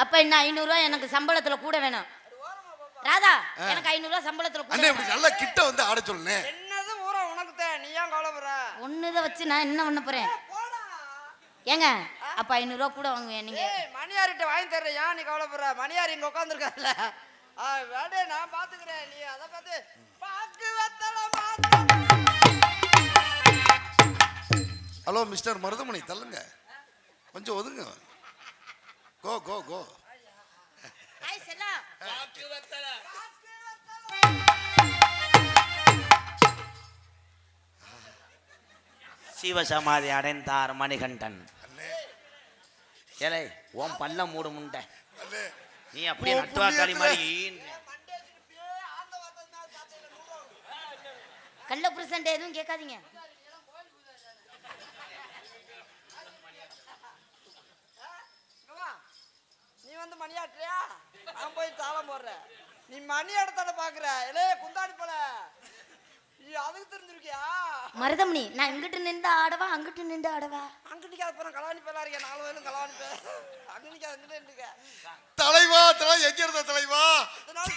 அப்ப என்ன 500 ரூபாய் எனக்கு சம்பளத்துல கூட வேணும். ராதா எனக்கு 500 ரூபாய் சம்பளத்துல கூட. அண்ணே இப்படி நல்லா கிட்ட வந்து ஆட சொல்லுனே. என்னது ஊரா உனக்கு தான், நீ ஏன் கவலைப்படுற? ஒண்ணுத வச்சு நான் என்ன பண்ண போறேன்? ஏங்க அப்ப 500 ரூபாய் கூட வாங்குவேன் நீங்க. மணியாரிட்ட வாங்கி தர்றேன், ஏன் நீ கவலைப்படுற? மணியாரி இங்க உட்காந்துருக்காருல்ல, வேடே நான் பாத்துக்கிறேன், நீ அதை பார்த்து பாக்கு வெத்தலமா. ஹலோ மிஸ்டர் மருதமணி, தள்ளுங்க கொஞ்சம் ஒதுங்க. கோ கோ கோ. ஹாய் செல்லா. பாக்கு வெத்தல. சிவசமாதி அடைந்தார் மணிகண்டன். ஏலே ஓம் பல்ல மூடு முண்டை, நீ அப்படியே நட்டுவாக்காளி மாதிரி கள்ள பிரசன்ட் எதுவும் கேட்காதீங்க. நீ வந்து மணியாட்டுறியா? நான் போய் தாளம் போடுறேன், நீ மணி இடத்தான பாக்குற. இலே குந்தாடி போல, நீ அதுக்கு தெரிஞ்சிருக்கியா? மருதமணி நான் இங்கிட்டு நின்று ஆடவா அங்கிட்டு நின்று ஆடவா? அங்கிட்டு நிக்காத, அப்புறம் கலாணி பேலா இருக்கேன், 4 வயலும் கலாணி பே. அங்க நிக்காத, அங்கிட்டு நின்றுக்க. தலைவா தலை எங்க இருந்த தலைவா? இதனால